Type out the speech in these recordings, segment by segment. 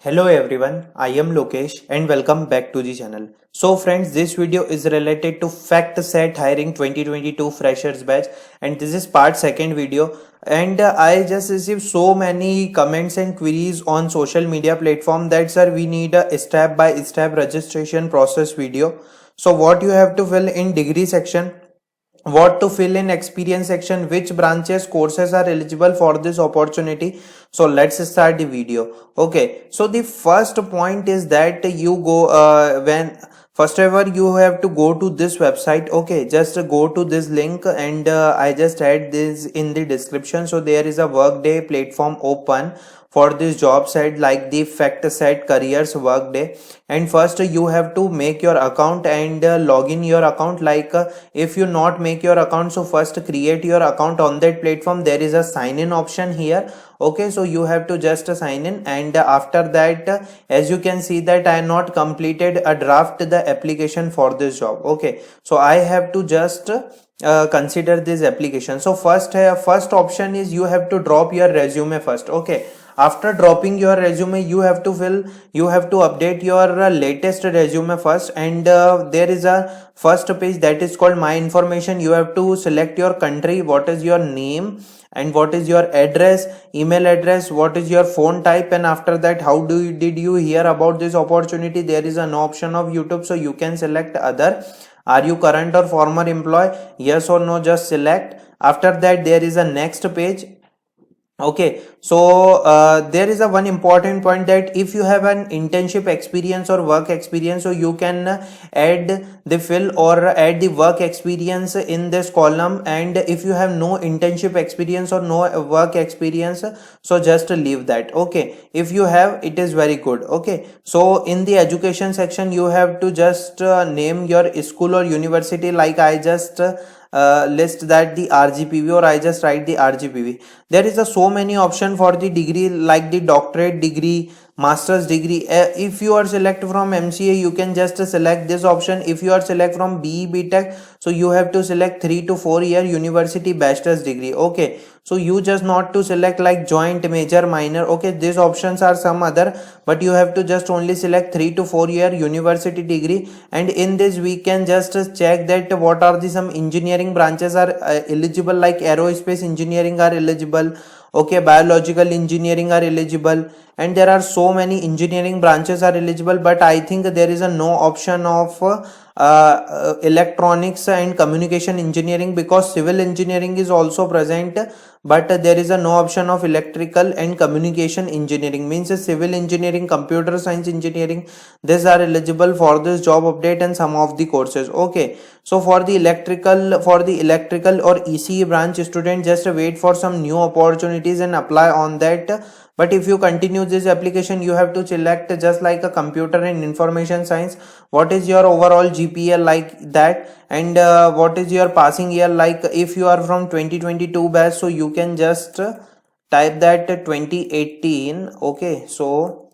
Hello everyone, I am Lokesh and welcome back to the channel. So friends, this video is related to Fact Set Hiring 2022 Freshers Batch and this is part second video. And I just received so many comments and queries on social media platform that sir we need a step by step registration process video. So what you have to fill in degree section, what to fill in experience section, which branches courses are eligible for this opportunity. So let's start the video. Okay, so the first point is that you go when first ever you have to go to this website. Okay, just go to this link and I just add this in the description. So there is a Workday platform open for this job site like the FactSet Careers Workday, and first you have to make your account and log in your account. Like if you not make your account, so first create your account on that platform. There is a sign in option here. Okay, so you have to just sign in, and after that as you can see that I not completed a draft the application for this job. Okay, so I have to just consider this application. So first option is you have to drop your resume first. Okay, after dropping your resume you have to update your latest resume first, and there is a first page that is called my information. You have to select your country, what is your name and what is your address, email address, what is your phone type, and after that did you hear about this opportunity. There is an option of YouTube, so you can select other. Are you current or former employee, yes or no, just select. After that there is a next page. Okay, so there is a one important point that if you have an internship experience or work experience, so you can add the fill or add the work experience in this column, and if you have no internship experience or no work experience, so just leave that. Okay, if you have, it is very good. Okay, so in the education section you have to just name your school or university. Like I just list that the RGPV, or I just write the RGPV. There is a so many option for the degree like the doctorate degree, master's degree. If you are select from MCA, you can just select this option. If you are select from BE BTech, so you have to select 3 to 4 year university bachelor's degree. Okay, so you just not to select like joint major minor. Okay, these options are some other, but you have to just only select 3 to 4 year university degree. And in this we can just check that what are the some engineering branches are eligible, like aerospace engineering are eligible. Okay, biological engineering are eligible, and there are so many engineering branches are eligible, but I think there is a no option of electronics and communication engineering, because civil engineering is also present, but there is a no option of electrical and communication engineering. Means civil engineering, computer science engineering, these are eligible for this job update and some of the courses. Okay, so for the electrical or ECE branch student, just wait for some new opportunities and apply on that. But if you continue this application, you have to select just like a computer and information science, what is your overall GPA like that, and what is your passing year. Like if you are from 2022 batch, so you can just type that 2018. Okay, so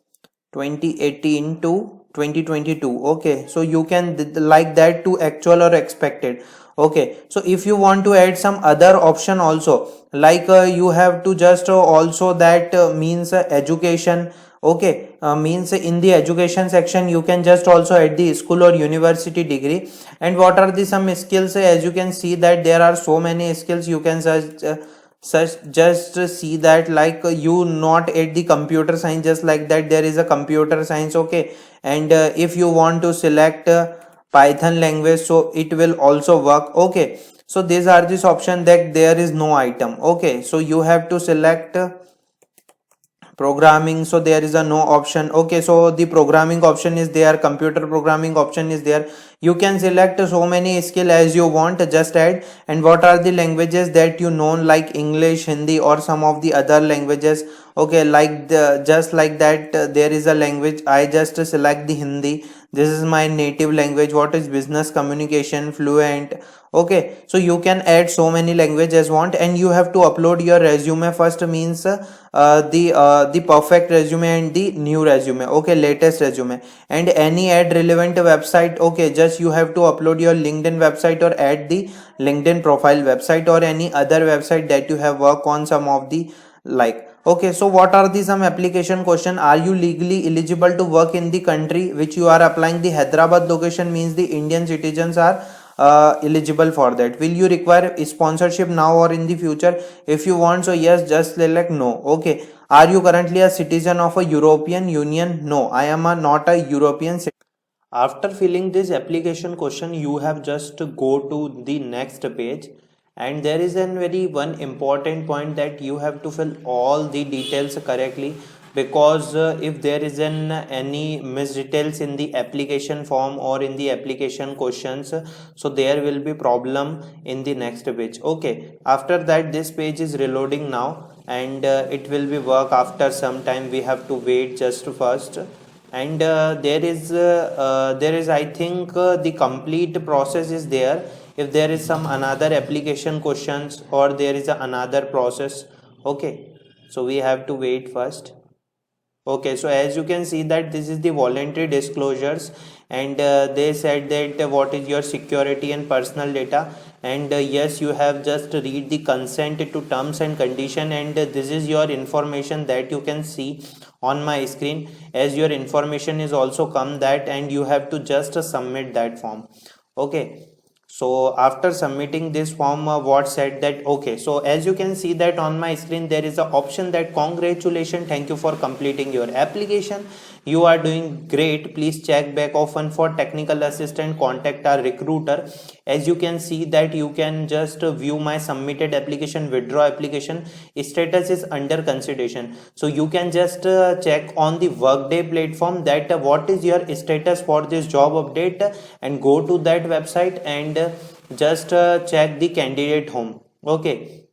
2018 to 2022. Okay, so you can like that to actual or expected. Okay, so if you want to add some other option also, like you have to just also that means education. Okay, means in the education section you can just also add the school or university degree. And what are the some skills, as you can see that there are so many skills. You can just see that like you not add the computer science, just like that there is a computer science. Okay, and if you want to select Python language, so it will also work. Okay, so these are this option that there is no item. Okay, so you have to select programming, so there is a no option. Okay, so the programming option is there, computer programming option is there. You can select so many skill as you want, just add. And what are the languages that you know, like English, Hindi, or some of the other languages. Okay, like just like that there is a language, I just select the Hindi. This is my native language. What is business communication fluent. Okay, so you can add so many languages want, and you have to upload your resume first. Means the perfect resume and the new resume. Okay, latest resume, and any add relevant website. Okay, just you have to upload your LinkedIn website or add the LinkedIn profile website or any other website that you have worked on some of the like. Okay, so what are the some application question? Are you legally eligible to work in the country which you are applying? The Hyderabad location means the Indian citizens are eligible for that. Will you require sponsorship now or in the future? If you want, so yes, just select no. Okay. Are you currently a citizen of a European Union? No, I am not a European citizen. After filling this application question, you have just to go to the next page, and there is a very one important point that you have to fill all the details correctly, because if there is an any misdetails in the application form or in the application questions, so there will be problem in the next page. Okay, after that this page is reloading now, and it will be work after some time. We have to wait just first, and there is I think the complete process is there. If there is some another application questions or there is another process. Okay, so we have to wait first. Okay, so as you can see that this is the voluntary disclosures, and they said that what is your security and personal data, and yes, you have just read the consent to terms and condition, and this is your information that you can see on my screen. As your information is also come that, and you have to just submit that form. Okay, so after submitting this form, what said that, okay, so as you can see that on my screen there is an option that congratulations, thank you for completing your application, you are doing great, please check back often for technical assistant, contact our recruiter. As you can see that you can just view my submitted application, withdraw application status is under consideration. So you can just check on the Workday platform that what is your status for this job update, and go to that website and just check the candidate home. Okay,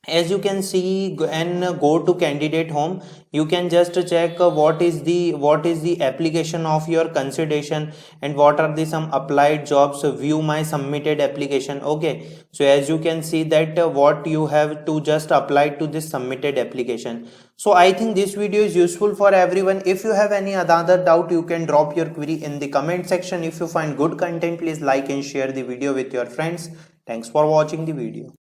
as you can see and go to candidate home, you can just check what is the application of your consideration, and what are the some applied jobs, view my submitted application. Okay, so as you can see that what you have to just apply to this submitted application. So I think this video is useful for everyone. If you have any other doubt, you can drop your query in the comment section. If you find good content, please like and share the video with your friends. Thanks for watching the video.